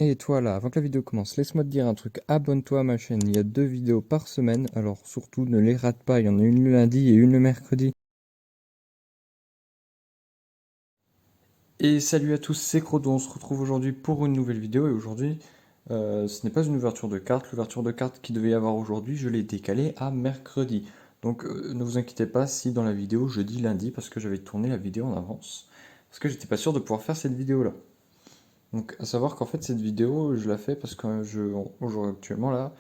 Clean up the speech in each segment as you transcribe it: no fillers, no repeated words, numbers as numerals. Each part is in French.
Et toi là, avant que la vidéo commence, laisse-moi te dire un truc, abonne-toi à ma chaîne, il y a 2 vidéos par semaine, alors surtout ne les rate pas, il y en a une le lundi et une le mercredi. Et salut à tous, c'est Crodo, on se retrouve aujourd'hui pour une nouvelle vidéo et aujourd'hui ce n'est pas une ouverture de carte, l'ouverture de carte qui devait y avoir aujourd'hui, je l'ai décalée à mercredi. Donc ne vous inquiétez pas si dans la vidéo je dis lundi parce que j'avais tourné la vidéo en avance, parce que j'étais pas sûr de pouvoir faire cette vidéo là. Donc à savoir qu'en fait cette vidéo je la fais parce que aujourd'hui actuellement là,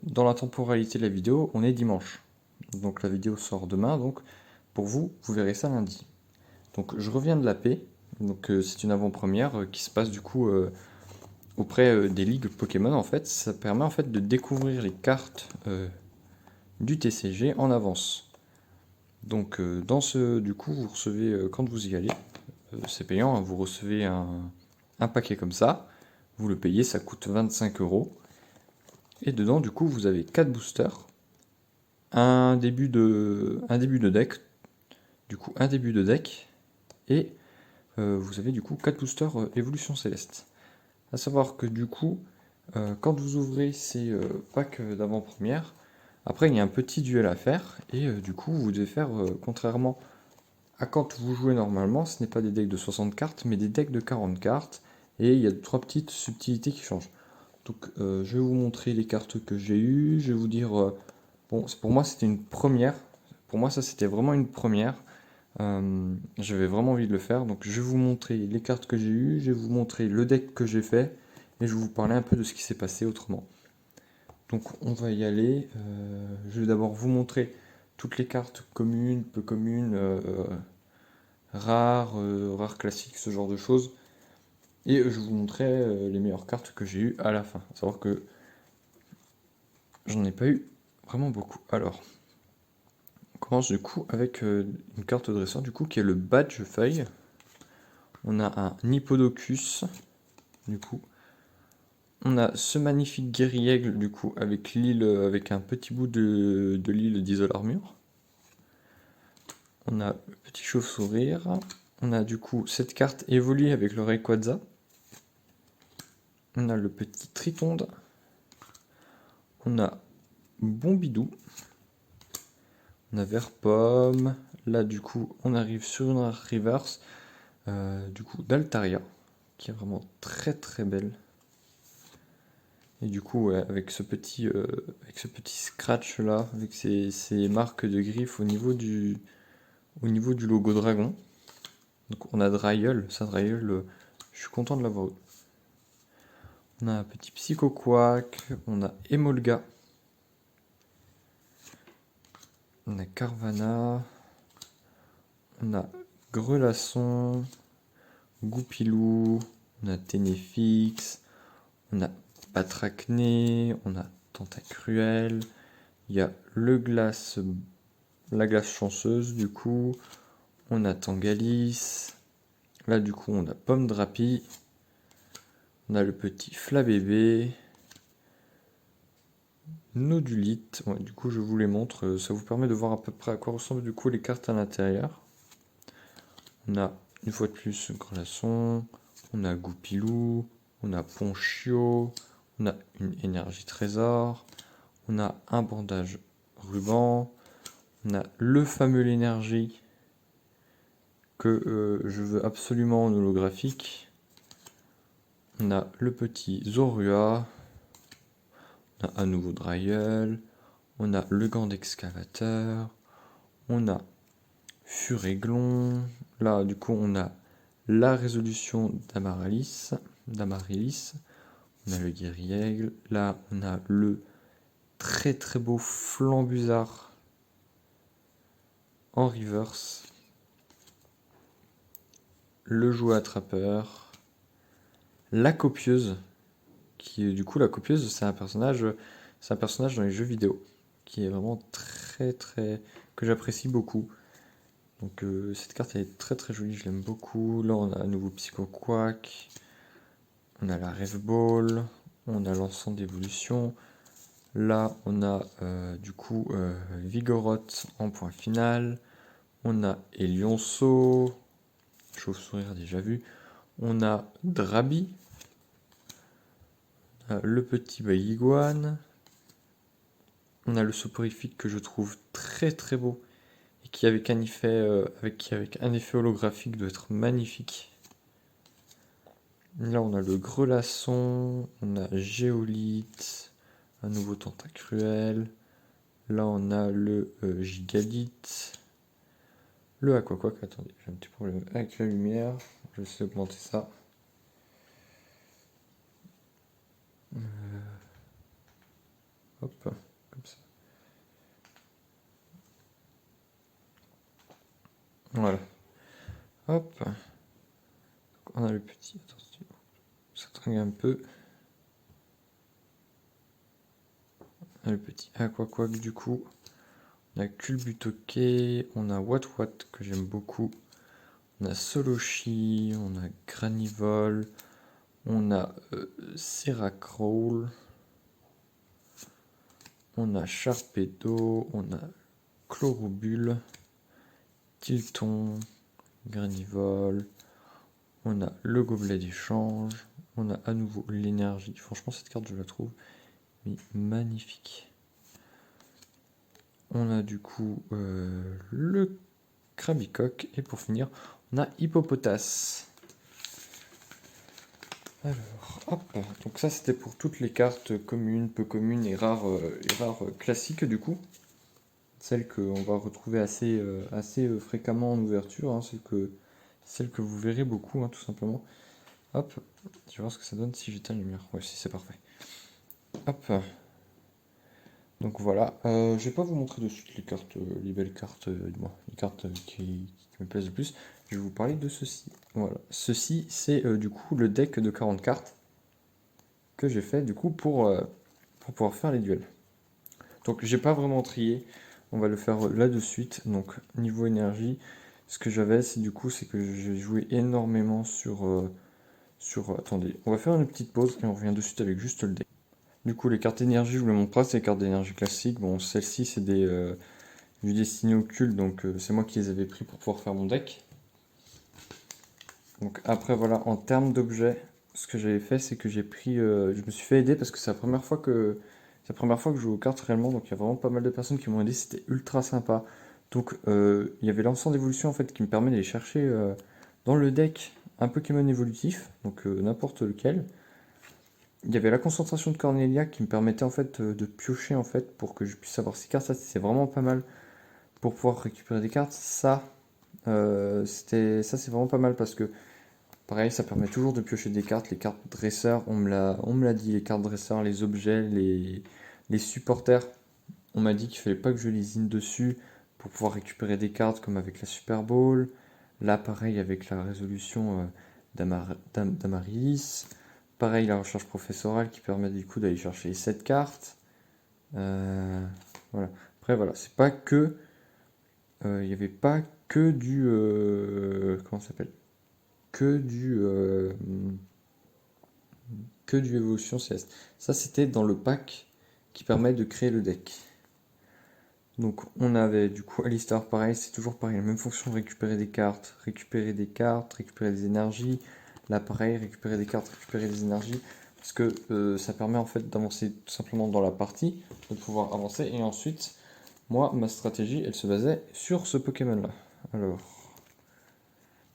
dans la temporalité de la vidéo, on est dimanche. Donc la vidéo sort demain, donc pour vous, vous verrez ça lundi. Donc je reviens de la paix, donc c'est une avant-première qui se passe du coup auprès des ligues Pokémon en fait. Ça permet en fait de découvrir les cartes du TCG en avance. Donc dans ce, du coup, vous recevez, quand vous y allez, c'est payant, hein, vous recevez un paquet comme ça, vous le payez, ça coûte 25 euros. Et dedans, du coup, vous avez 4 boosters, un début de deck, du coup un début de deck, et vous avez du coup 4 boosters évolution céleste. À savoir que du coup, quand vous ouvrez ces packs d'avant-première, après il y a un petit duel à faire, et du coup vous devez faire, contrairement à quand vous jouez normalement, ce n'est pas des decks de 60 cartes, mais des decks de 40 cartes, et il y a 3 petites subtilités qui changent. Donc je vais vous montrer les cartes que j'ai eues, je vais vous dire bon, pour moi, c'était une première. Pour moi, ça, c'était vraiment une première. J'avais vraiment envie de le faire. Donc, je vais vous montrer les cartes que j'ai eues, je vais vous montrer le deck que j'ai fait, et je vais vous parler un peu de ce qui s'est passé autrement. Donc, on va y aller. Je vais d'abord vous montrer toutes les cartes communes, peu communes, rares classiques, ce genre de choses. Et je vous montrerai les meilleures cartes que j'ai eues à la fin. À savoir que j'en ai pas eu vraiment beaucoup. Alors, on commence du coup avec une carte dresseur du coup qui est le badge feuille. On a un Hippodocus du coup. On a ce magnifique guerriègle du coup avec l'île avec un petit bout de l'île d'Isole Armure. On a le petit chauve-sourire. On a du coup cette carte évolue avec le Rayquaza. On a le petit Tritonde. On a Bombidou. On a Vert-Pomme. Là du coup on arrive sur une reverse du coup d'Altaria qui est vraiment très très belle. Et du coup, ouais, avec ce petit scratch là, avec ces marques de griffes au niveau du logo dragon. Donc on a Dryel, ça Dryel, je suis content de l'avoir eu. On a un petit Psycho Quack, on a Emolga, on a Carvana, on a Grelasson, Goupilou, on a Ténéfix, on a Batracné, on a Tentacruel, il y a la glace chanceuse du coup, on a Tangalis, là du coup on a Pomme Drapi, on a le petit Flabébé, Nodulite, ouais, du coup je vous les montre, ça vous permet de voir à peu près à quoi ressemblent du coup les cartes à l'intérieur. On a une fois de plus Grelasson, on a Goupilou, on a Ponchio, on a une énergie trésor, on a un bandage ruban, on a le fameux l'énergie que je veux absolument en holographique. On a le petit Zorua, on a un nouveau Dryel, on a le gant d'excavateur, on a Furéglon, là du coup on a la résolution d'Amarilis, on a le Guerriègle, là on a le très très beau Flambusard en reverse, le jouet attrapeur, la copieuse, qui est du coup la copieuse, c'est un personnage dans les jeux vidéo qui est vraiment très très que j'apprécie beaucoup. Donc cette carte elle est très très jolie, je l'aime beaucoup. Là on a un nouveau Psycho Quack, on a la Rêve Ball, on a l'ensemble d'évolution. Là on a du coup Vigoroth en point final. On a Elionceau, Chauve-sourire déjà vu. On a Drabi, le petit Baiguane. On a le soporifique que je trouve très très beau et qui avec un effet, avec un effet holographique doit être magnifique. Là on a le Grelasson, on a Géolite, un nouveau Tentacruel. Là on a le Gigalith, le Aquaquack. Attendez, j'ai un petit problème avec la lumière, je vais essayer d'augmenter ça. Hop, comme ça. Voilà. Hop. On a le petit. Attention. Ça tringue un peu. On a le petit Aquaquack du coup. On a Culbutoke. On a Watwat que j'aime beaucoup. On a Soloshi. On a Granivol. On a Seracrawl. On a Sharpedo. On a Chlorobule. Tilton. Granivol. On a le gobelet d'échange. On a à nouveau l'énergie. Franchement, cette carte, je la trouve magnifique. On a du coup le Krabicoque. Et pour finir, on a Hippopotas. Alors, hop. Donc ça, c'était pour toutes les cartes communes, peu communes et rares classiques du coup. Celles qu'on va retrouver assez fréquemment en ouverture. Hein, celles que vous verrez beaucoup, hein, tout simplement. Hop, je vais voir ce que ça donne si j'éteins la lumière. Ouais, si c'est parfait. Hop. Donc voilà, je vais pas vous montrer de suite les cartes, les belles cartes, les cartes qui me plaisent le plus. Je vais vous parler de ceci. Voilà, ceci c'est du coup le deck de 40 cartes que j'ai fait du coup pour pouvoir faire les duels. Donc j'ai pas vraiment trié, on va le faire là de suite. Donc niveau énergie, ce que j'avais c'est du coup c'est que j'ai joué énormément sur attendez, on va faire une petite pause et on revient de suite avec juste le deck. Du coup, les cartes énergie, je vous les montre pas, c'est les cartes d'énergie classiques. Bon, celles-ci, c'est du destiné occulte, donc c'est moi qui les avais pris pour pouvoir faire mon deck. Donc après, voilà, en termes d'objets, ce que j'avais fait, c'est que j'ai pris, je me suis fait aider parce que c'est la première fois que je joue aux cartes réellement, donc il y a vraiment pas mal de personnes qui m'ont aidé, c'était ultra sympa. Donc il y avait l'ensemble d'évolution en fait qui me permet d'aller chercher dans le deck un Pokémon évolutif, donc n'importe lequel. Il y avait la concentration de Cornelia qui me permettait en fait de piocher en fait pour que je puisse avoir 6 cartes. Ça c'est vraiment pas mal pour pouvoir récupérer des cartes. Ça c'est vraiment pas mal parce que pareil ça permet toujours de piocher des cartes. Les cartes dresseurs, on me l'a dit, les cartes dresseurs, les objets, les supporters. On m'a dit qu'il fallait pas que je les in dessus pour pouvoir récupérer des cartes comme avec la Super Bowl. Là pareil avec la résolution d'Amaris. Pareil, la recherche professorale qui permet du coup d'aller chercher 7 cartes. Voilà. Après, voilà, c'est pas que. Il n'y avait pas que du. Comment ça s'appelle? Que du. Que du Évolution CS. Ça, c'était dans le pack qui permet de créer le deck. Donc, on avait du coup Alistar, pareil, c'est toujours pareil, la même fonction, récupérer des cartes, récupérer des énergies. Là, pareil, récupérer des cartes, récupérer des énergies. Parce que ça permet en fait d'avancer tout simplement dans la partie, de pouvoir avancer. Et ensuite, moi, ma stratégie, elle se basait sur ce Pokémon-là. Alors,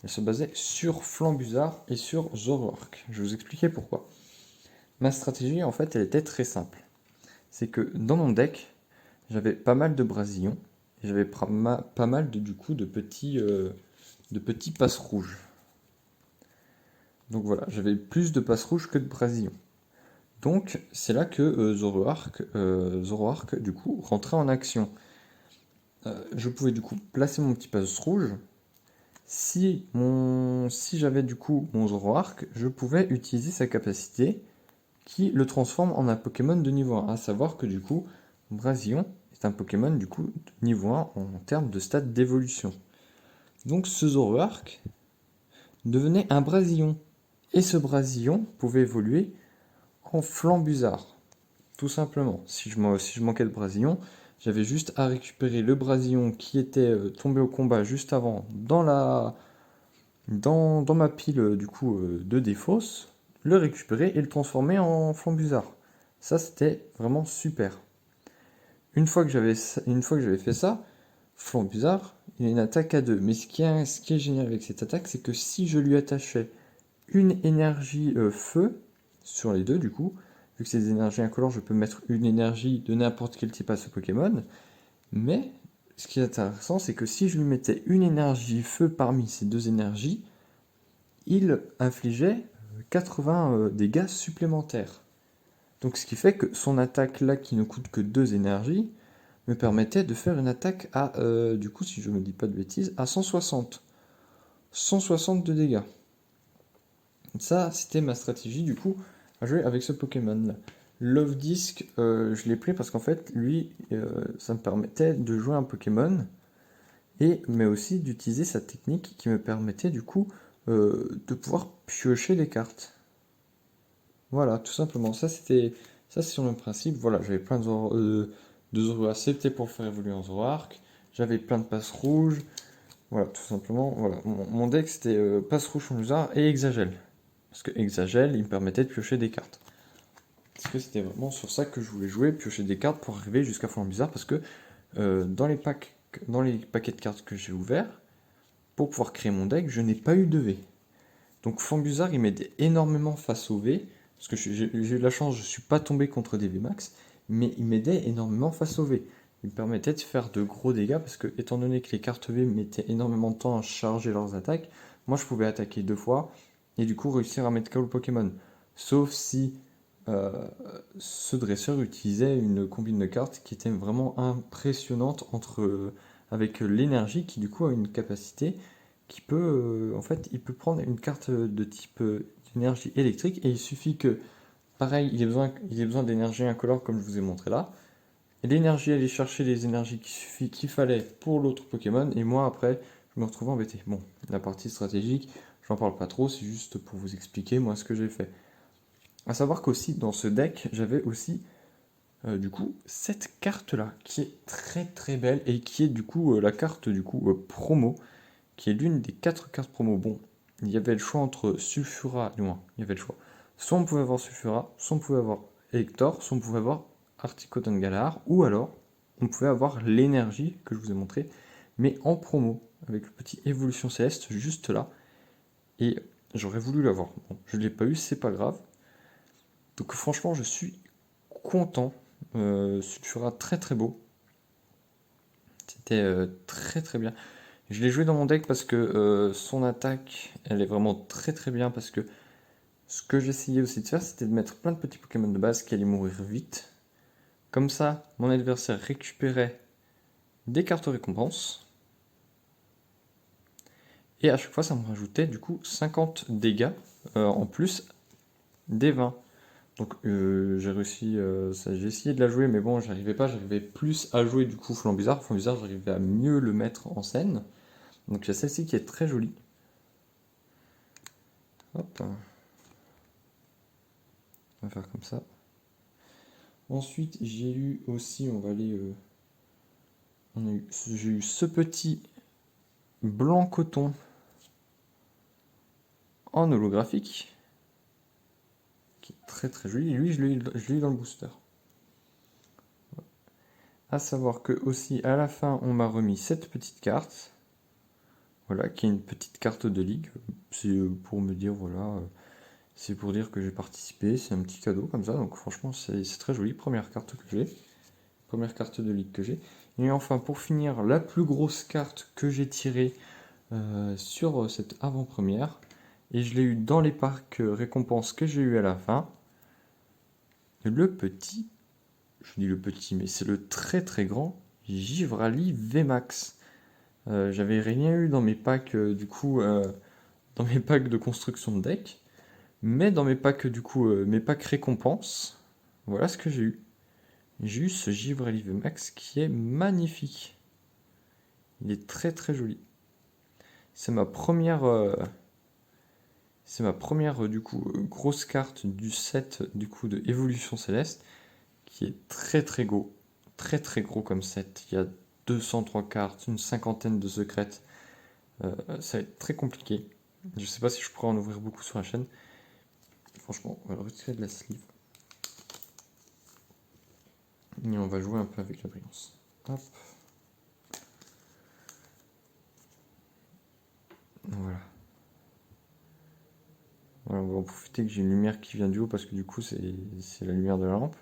elle se basait sur Flambuzard et sur Zoroark. Je vais vous expliquer pourquoi. Ma stratégie, en fait, elle était très simple. C'est que dans mon deck, j'avais pas mal de Brasillons et j'avais pas mal du coup de petits passes rouges. Donc voilà, j'avais plus de passes rouges que de Brasillons. Donc c'est là que Zoroark du coup rentrait en action. Je pouvais du coup placer mon petit passe rouge. Si j'avais du coup mon Zoroark, je pouvais utiliser sa capacité qui le transforme en un Pokémon de niveau 1. À savoir que du coup, Brasillon est un Pokémon du coup de niveau 1 en termes de stade d'évolution. Donc ce Zoroark devenait un Brasillon. Et ce Brasillon pouvait évoluer en Flambuzard. Tout simplement. Si je manquais de Brasillon, j'avais juste à récupérer le Brasillon qui était tombé au combat juste avant dans ma pile du coup de défausse. le récupérer et le transformer en Flambusard. Ça, c'était vraiment super. Une fois que j'avais fait ça, Flambusard, il a une attaque à 2. Mais ce qui est génial avec cette attaque, c'est que si je lui attachais une énergie feu sur les deux, du coup, vu que c'est des énergies incolores, je peux mettre une énergie de n'importe quel type à ce Pokémon. Mais ce qui est intéressant, c'est que si je lui mettais une énergie feu parmi ces deux énergies, il infligeait 80 dégâts supplémentaires. Donc ce qui fait que son attaque là, qui ne coûte que 2 énergies, me permettait de faire une attaque à, du coup, si je ne me dis pas de bêtises, à 160. 160 de dégâts. Ça, c'était ma stratégie, du coup, à jouer avec ce Pokémon-là. Love Disc, je l'ai pris parce qu'en fait, lui, ça me permettait de jouer un Pokémon, mais aussi d'utiliser sa technique qui me permettait, du coup, de pouvoir piocher les cartes. Voilà, tout simplement. Ça, c'est sur le principe. Voilà, j'avais plein de Zoroark pour le faire évoluer en Zoroark. J'avais plein de passes rouges. Voilà, tout simplement. Voilà, mon deck c'était passe rouge Flambusard et Exagel. Parce que Exagel, il me permettait de piocher des cartes. Parce que c'était vraiment sur ça que je voulais jouer, piocher des cartes pour arriver jusqu'à Flambusard. Parce que dans les paquets de cartes que j'ai ouverts, pour pouvoir créer mon deck, je n'ai pas eu de V. Donc Flambusard, il m'aidait énormément face au V. Parce que j'ai eu de la chance, je ne suis pas tombé contre des VMAX, mais il m'aidait énormément face au V. Il me permettait de faire de gros dégâts, parce que étant donné que les cartes V mettaient énormément de temps à charger leurs attaques, moi je pouvais attaquer 2 fois, et du coup réussir à mettre KO le Pokémon. Sauf si ce dresseur utilisait une combine de cartes qui était vraiment impressionnante avec l'énergie, qui du coup a une capacité qui peut, en fait, il peut prendre une carte de type d'énergie électrique et il suffit que, pareil, il ait besoin d'énergie incolore comme je vous ai montré là. Et l'énergie allait chercher les énergies qu'il fallait pour l'autre Pokémon et moi après, je me retrouvais embêté. Bon, la partie stratégique, j'en parle pas trop, c'est juste pour vous expliquer moi ce que j'ai fait. À savoir qu'aussi dans ce deck, j'avais aussi du coup cette carte là qui est très très belle et qui est du coup la carte du coup promo qui est l'une des 4 cartes promo. Bon, il y avait le choix entre Sulfura, du moins, il y avait le choix. Soit on pouvait avoir Sulfura, soit on pouvait avoir Elector, soit on pouvait avoir Articuno Galar, ou alors on pouvait avoir l'énergie que je vous ai montré, mais en promo, avec le petit Évolution Céleste juste là. Et j'aurais voulu l'avoir. Bon, je ne l'ai pas eu, c'est pas grave. Donc franchement, je suis content. Sulfura très très beau. C'était très très bien. Je l'ai joué dans mon deck parce que son attaque, elle est vraiment très très bien parce que ce que j'essayais aussi de faire, c'était de mettre plein de petits Pokémon de base qui allaient mourir vite. Comme ça, mon adversaire récupérait des cartes récompenses. Et à chaque fois, ça me rajoutait du coup 50 dégâts en plus des 20. Donc j'ai essayé de la jouer, mais bon, j'arrivais plus à jouer du coup Flambusard. Flambusard, j'arrivais à mieux le mettre en scène. Donc il y a celle-ci qui est très jolie. Hop. On va faire comme ça. Ensuite, j'ai eu aussi, on va aller, j'ai eu ce petit blanc coton en holographique, qui est très très joli. Et lui, je l'ai eu dans le booster. À savoir que aussi, à la fin, on m'a remis cette petite carte, voilà, qui est une petite carte de ligue. C'est pour me dire, voilà, c'est pour dire que j'ai participé. C'est un petit cadeau comme ça. Donc franchement, c'est très joli. Première carte que j'ai. Première carte de ligue que j'ai. Et enfin, pour finir, la plus grosse carte que j'ai tirée sur cette avant-première, et je l'ai eu dans les parcs récompenses que j'ai eu à la fin, le petit, je dis le petit, mais c'est le très très grand Givrali VMAX. J'avais rien eu dans mes packs dans mes packs de construction de deck, mais dans mes packs mes packs récompenses, voilà ce que j'ai eu. J'ai eu ce Givrali VMAX qui est magnifique. Il est très très joli. C'est ma première, du coup grosse carte du set du coup de Évolution Céleste qui est très très gros comme set. Il y a 203 cartes, une cinquantaine de secrètes. Ça va être très compliqué. Je sais pas si je pourrais en ouvrir beaucoup sur la chaîne. Franchement, on va le retirer de la sleeve. Et on va jouer un peu avec la brillance. Hop. Voilà. Voilà, on va en profiter que j'ai une lumière qui vient du haut parce que du coup c'est la lumière de la lampe.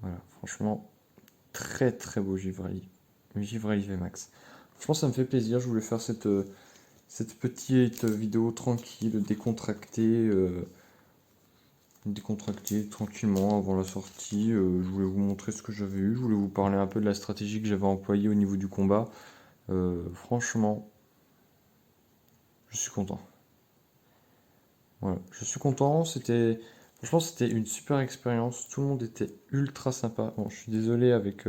Voilà, franchement, très très beau Givralli. Givralli VMAX. Franchement, ça me fait plaisir. Je voulais faire cette petite vidéo tranquille, décontractée tranquillement avant la sortie. Je voulais vous montrer ce que j'avais eu. Je voulais vous parler un peu de la stratégie que j'avais employée au niveau du combat. Franchement, je suis content. Voilà, je suis content. Franchement, c'était une super expérience. Tout le monde était ultra sympa. Bon, je suis désolé avec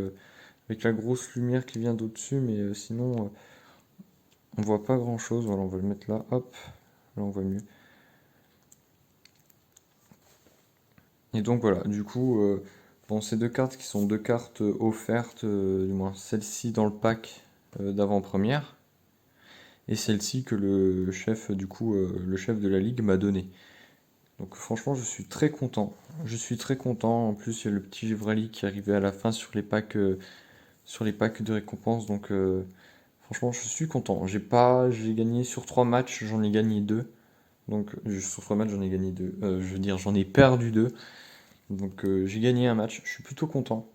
la grosse lumière qui vient d'au-dessus, mais sinon, on voit pas grand-chose. Voilà, on va le mettre là. Hop, là on voit mieux. Et donc voilà, du coup, bon, ces deux cartes qui sont deux cartes offertes, du moins celle-ci dans le pack d'avant-première, et celle-ci que le chef, du coup, le chef de la ligue m'a donné. Donc franchement, je suis très content. Je suis très content. En plus, il y a le petit Givralli qui arrivait à la fin sur les packs de récompense. Donc franchement, je suis content. J'ai gagné sur 3 matchs, j'en ai gagné 2. Donc sur 3 matchs, j'en ai gagné 2. Je veux dire, j'en ai perdu 2. Donc j'ai gagné un match. Je suis plutôt content.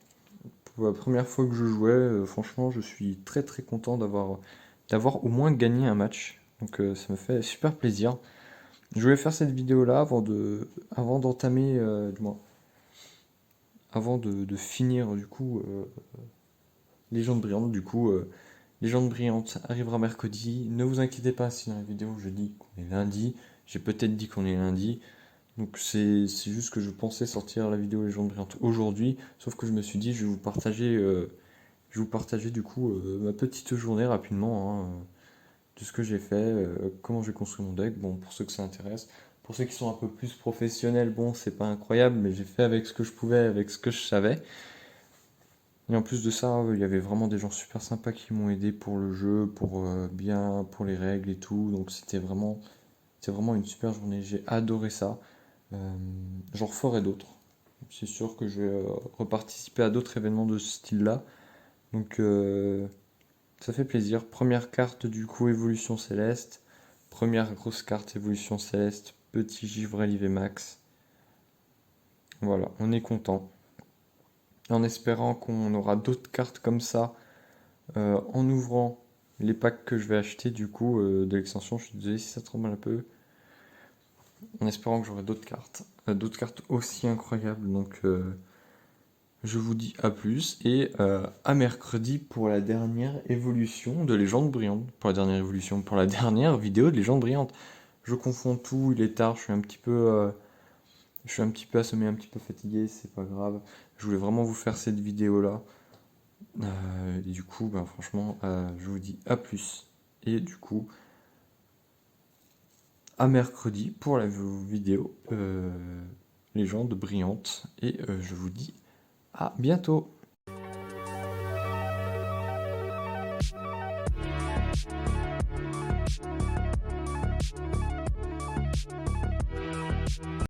Pour la première fois que je jouais, franchement, je suis très très content d'avoir au moins gagné un match. Donc ça me fait super plaisir. Je voulais faire cette vidéo là avant d'entamer, du moins, avant de finir du coup Légende brillante. Du coup, Légende brillante arrivera mercredi. Ne vous inquiétez pas si dans la vidéo je dis qu'on est lundi. J'ai peut-être dit qu'on est lundi. Donc c'est juste que je pensais sortir la vidéo Légende brillante aujourd'hui. Sauf que je me suis dit je vais vous partager du coup ma petite journée rapidement, hein, de ce que j'ai fait, comment j'ai construit mon deck. Bon, pour ceux que ça intéresse. Pour ceux qui sont un peu plus professionnels, bon, c'est pas incroyable, mais j'ai fait avec ce que je pouvais, avec ce que je savais. Et en plus de ça, il y avait vraiment des gens super sympas qui m'ont aidé pour le jeu, pour les règles et tout. Donc c'était vraiment une super journée. J'ai adoré ça. J'en referai d'autres. C'est sûr que je vais reparticiper à d'autres événements de ce style-là. Donc ça fait plaisir. Première carte du coup Évolution Céleste. Première grosse carte Évolution Céleste. Petit Givralli VMAX. Voilà, on est content. En espérant qu'on aura d'autres cartes comme ça en ouvrant les packs que je vais acheter du coup de l'extension. Je suis désolé si ça tremble un peu. En espérant que j'aurai d'autres cartes aussi incroyables. Donc je vous dis à plus et à mercredi pour la dernière évolution de Légende brillante. Pour la dernière évolution, pour la dernière vidéo de Légende brillante. Je confonds tout, il est tard, je suis un petit peu assommé, un petit peu fatigué, c'est pas grave. Je voulais vraiment vous faire cette vidéo là. Et du coup, bah, franchement, je vous dis à plus. Et du coup, à mercredi pour la vidéo Légende brillante. Et je vous dis à bientôt.